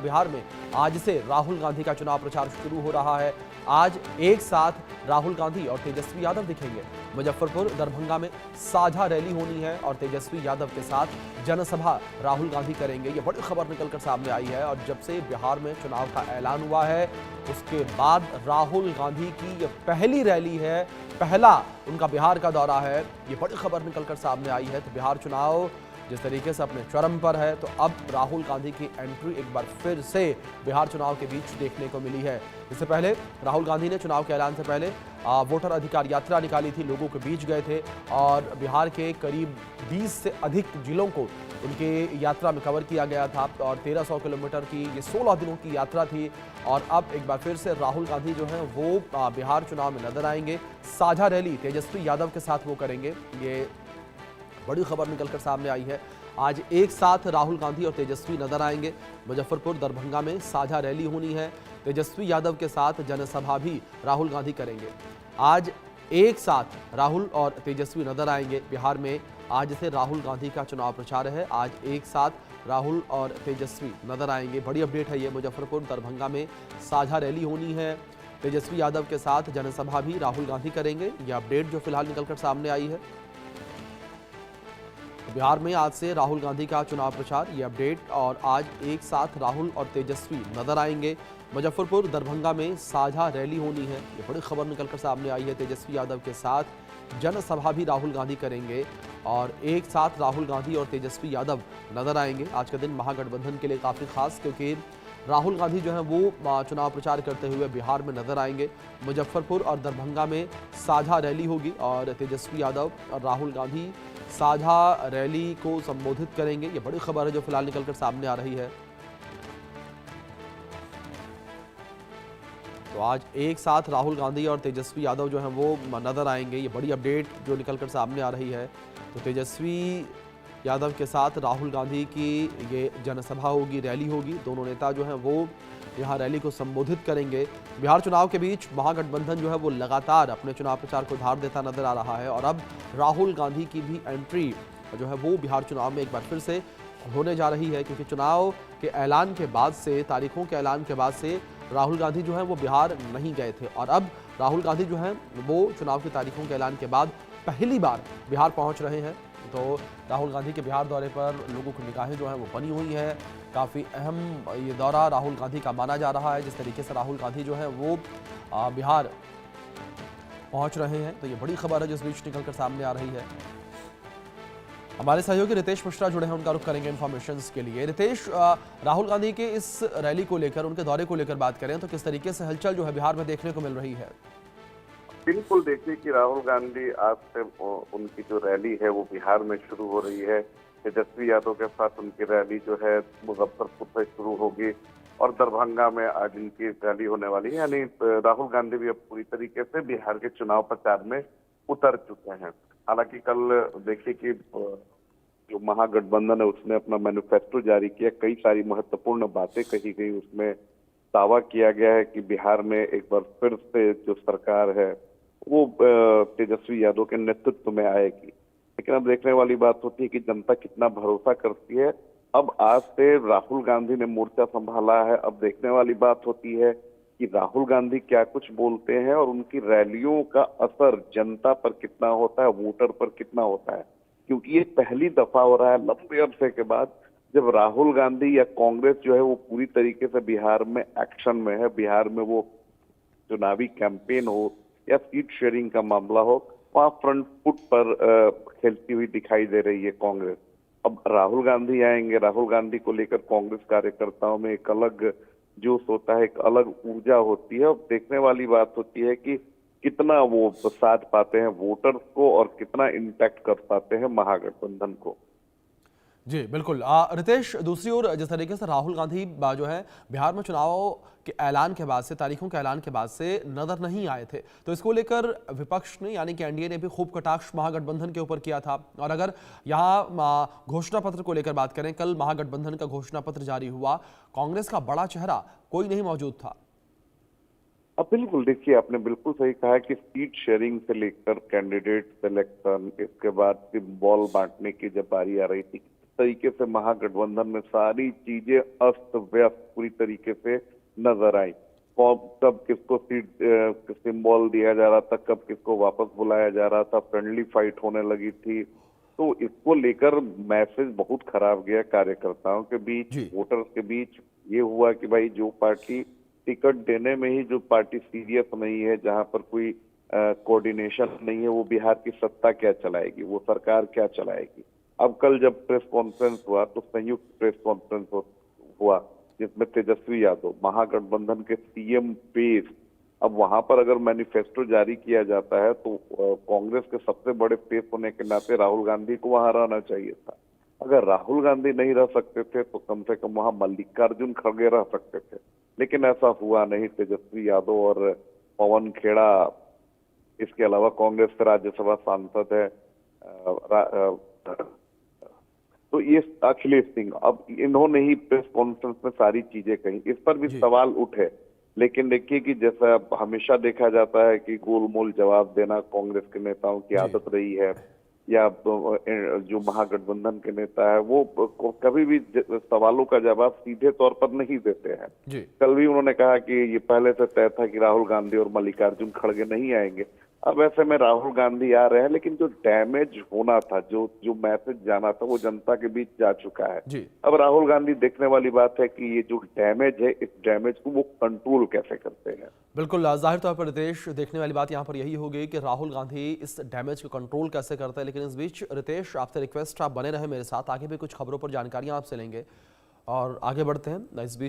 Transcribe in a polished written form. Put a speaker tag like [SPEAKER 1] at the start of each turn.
[SPEAKER 1] बिहार में आज से राहुल गांधी का चुनाव प्रचार शुरू हो रहा है। आज एक साथ राहुल गांधी और तेजस्वी यादव दिखेंगे। मुजफ्फरपुर, दरभंगा में साझा रैली होनी है और तेजस्वी यादव के साथ जनसभा राहुल गांधी करेंगे। ये बड़ी खबर निकलकर सामने आई है और जब से बिहार में चुनाव का ऐलान हुआ है उसके बाद राहुल गांधी की ये पहली रैली है, पहला उनका बिहार का दौरा है। ये बड़ी खबर निकलकर सामने आई है। तो बिहार चुनाव जिस तरीके से अपने चरम पर है, तो अब राहुल गांधी की एंट्री एक बार फिर से बिहार चुनाव के बीच देखने को मिली है। इससे पहले राहुल गांधी ने चुनाव के ऐलान से पहले वोटर अधिकार यात्रा निकाली थी, लोगों के बीच गए थे और बिहार के करीब 20 से अधिक जिलों को उनके यात्रा में कवर किया गया था और 1300 किलोमीटर की ये 16 दिनों की यात्रा थी। और अब एक बार फिर से राहुल गांधी जो हैं वो बिहार चुनाव में नजर आएंगे। साझा रैली तेजस्वी यादव के साथ वो करेंगे। ये बड़ी खबर निकलकर सामने आई है। आज एक साथ राहुल गांधी और तेजस्वी नजर आएंगे। मुजफ्फरपुर, दरभंगा में साझा रैली होनी है। तेजस्वी यादव के साथ जनसभा भी राहुल गांधी करेंगे। आज एक साथ राहुल और तेजस्वी नजर आएंगे। बिहार में आज से राहुल गांधी का चुनाव प्रचार है। आज एक साथ राहुल और तेजस्वी नजर आएंगे। बड़ी अपडेट है ये। मुजफ्फरपुर, दरभंगा में साझा रैली होनी है। तेजस्वी यादव के साथ जनसभा भी राहुल गांधी करेंगे। यह अपडेट जो फिलहाल निकलकर सामने आई है। बिहार में आज से राहुल गांधी का चुनाव प्रचार, ये अपडेट। और आज एक साथ राहुल और तेजस्वी नजर आएंगे। मुजफ्फरपुर, दरभंगा में साझा रैली होनी है। ये बड़ी खबर निकलकर सामने आई है। तेजस्वी यादव के साथ जनसभा भी राहुल गांधी करेंगे और एक साथ राहुल गांधी और तेजस्वी यादव नजर आएंगे। आज का दिन महागठबंधन के लिए काफी खास, क्योंकि राहुल गांधी जो है वो चुनाव प्रचार करते हुए बिहार में नजर आएंगे। मुजफ्फरपुर और दरभंगा में साझा रैली होगी और तेजस्वी यादव और राहुल गांधी साझा रैली को संबोधित करेंगे। ये बड़ी खबर है जो फिलहाल निकलकर सामने आ रही है। तो आज एक साथ राहुल गांधी और तेजस्वी यादव जो हैं वो नजर आएंगे। ये बड़ी अपडेट जो निकलकर सामने आ रही है। तो तेजस्वी यादव के साथ राहुल गांधी की ये जनसभा होगी, रैली होगी। दोनों नेता जो हैं वो यहाँ रैली को संबोधित करेंगे। बिहार चुनाव के बीच महागठबंधन जो है वो लगातार अपने चुनाव प्रचार को धार देता नजर आ रहा है और अब राहुल गांधी की भी एंट्री जो है वो बिहार चुनाव में एक बार फिर से होने जा रही है, क्योंकि चुनाव के ऐलान के बाद से, तारीखों के ऐलान के बाद से राहुल गांधी जो है वो बिहार नहीं गए थे और अब राहुल गांधी जो है वो चुनाव की तारीखों के ऐलान के बाद पहली बार बिहार पहुंच रहे हैं। तो राहुल गांधी के बिहार दौरे पर लोगों की निगाहें जो हैं वो बनी हुई हैं। काफ़ी अहम ये दौरा राहुल गांधी का माना जा रहा है। जिस तरीके से राहुल गांधी जो है वो बिहार पहुंच रहे हैं, तो ये बड़ी खबर है जिस बीच निकलकर सामने आ रही है। हमारे सहयोगी रितेश मिश्रा जुड़े हैं, उनका रुख करेंगे इन्फॉर्मेशन के लिए। रितेश, राहुल गांधी के इस रैली को लेकर, उनके दौरे को लेकर बात करें तो किस तरीके से हलचल जो है बिहार में देखने को मिल रही है?
[SPEAKER 2] बिल्कुल, देखिए कि राहुल गांधी आज से उनकी जो रैली है वो बिहार में शुरू हो रही है। तेजस्वी यादव के साथ उनकी रैली जो है मुजफ्फरपुर से शुरू होगी और दरभंगा में आज इनकी रैली होने वाली है। यानी राहुल गांधी भी अब पूरी तरीके से बिहार के चुनाव प्रचार में उतर चुके हैं। हालांकि कल देखिए कि जो महागठबंधन है उसने अपना मैनिफेस्टो जारी किया, कई सारी महत्वपूर्ण बातें कही गई। उसमें दावा किया गया है कि बिहार में एक बार फिर से जो सरकार है वो तेजस्वी यादव के नेतृत्व में आएगी। लेकिन अब देखने वाली बात होती है कि जनता कितना भरोसा करती है। अब आज से राहुल गांधी ने मोर्चा संभाला है। अब देखने वाली बात होती है कि राहुल गांधी क्या कुछ बोलते हैं और उनकी रैलियों का असर जनता पर कितना होता है, वोटर पर कितना होता है। क्योंकि ये पहली दफा हो रहा है लंबे अरसे के बाद जब राहुल गांधी या कांग्रेस जो है वो पूरी तरीके से बिहार में एक्शन में है। बिहार में वो चुनावी कैंपेन हो या सीट शेयरिंग का मामला हो, वहां फ्रंट फुट पर खेलती हुई दिखाई दे रही है कांग्रेस। अब राहुल गांधी आएंगे, राहुल गांधी को लेकर कांग्रेस कार्यकर्ताओं में एक अलग जोश होता है, एक अलग ऊर्जा होती है। अब देखने वाली बात होती है कि कितना वो साथ पाते हैं वोटर्स को और कितना इम्पैक्ट कर पाते हैं महागठबंधन को।
[SPEAKER 1] जी बिल्कुल। रितेश, दूसरी ओर जिस तरीके से राहुल गांधी जो है बिहार में चुनाव के ऐलान के बाद से, तारीखों के ऐलान के बाद से नजर नहीं आए थे, तो इसको लेकर विपक्ष ने यानी कि एनडीए ने भी खूब कटाक्ष महागठबंधन के ऊपर किया था। और अगर यहाँ घोषणा पत्र को लेकर बात करें, कल महागठबंधन का घोषणा पत्र जारी हुआ, कांग्रेस का बड़ा चेहरा कोई नहीं मौजूद था।
[SPEAKER 2] अब बिल्कुल, देखिए आपने बिल्कुल सही कहा कि सीट शेयरिंग से लेकर कैंडिडेट सिलेक्शन, इसके बाद बॉल बांटने की जब बारी आ रही थी, तरीके से महागठबंधन में सारी चीजें अस्त व्यस्त पूरी तरीके से नजर आई। कब किसको सीट सिंबल दिया जा रहा था, कब किसको वापस बुलाया जा रहा था, फ्रेंडली फाइट होने लगी थी। तो इसको लेकर मैसेज बहुत खराब गया कार्यकर्ताओं के बीच, वोटर्स के बीच। ये हुआ कि भाई जो पार्टी टिकट देने में ही जो पार्टी सीरियस नहीं है, जहां पर कोई कोऑर्डिनेशन नहीं है, वो बिहार की सत्ता क्या चलाएगी, वो सरकार क्या चलाएगी। अब कल जब प्रेस कॉन्फ्रेंस हुआ तो संयुक्त प्रेस कॉन्फ्रेंस हुआ जिसमें तेजस्वी यादव महागठबंधन के सीएम पेश, अब वहां पर अगर मैनिफेस्टो जारी किया जाता है तो कांग्रेस के सबसे बड़े फेस होने के नाते राहुल गांधी को वहां रहना चाहिए था। अगर राहुल गांधी नहीं रह सकते थे तो कम से कम वहां मल्लिकार्जुन खड़गे रह सकते थे, लेकिन ऐसा हुआ नहीं। तेजस्वी यादव और पवन खेड़ा, इसके अलावा कांग्रेस के राज्यसभा सांसद है तो ये अखिलेश सिंह, अब इन्होंने ही प्रेस कॉन्फ्रेंस में सारी चीजें कही। इस पर भी सवाल उठे, लेकिन देखिए कि जैसा हमेशा देखा जाता है कि गोलमोल जवाब देना कांग्रेस के नेताओं की आदत रही है, या जो महागठबंधन के नेता है वो कभी भी सवालों का जवाब सीधे तौर पर नहीं देते हैं। कल भी उन्होंने कहा कि ये पहले से तय था कि राहुल गांधी और मल्लिकार्जुन खड़गे नहीं आएंगे। अब ऐसे में राहुल गांधी आ रहे हैं, लेकिन जो डैमेज होना था, जो मैसेज जाना था, वो जनता के बीच जा चुका है। अब राहुल गांधी देखने वाली बात है कि ये जो डैमेज है, इस डैमेज को वो कंट्रोल कैसे करते हैं।
[SPEAKER 1] बिल्कुल, जाहिर तौर पर रितेश, देखने वाली बात यहाँ पर यही होगी कि राहुल गांधी इस डैमेज को कंट्रोल कैसे करते हैं। लेकिन इस बीच रितेश, आपसे रिक्वेस्ट, आप बने रहे मेरे साथ, आगे भी कुछ खबरों पर जानकारियां आपसे लेंगे और आगे बढ़ते हैं इस बीच।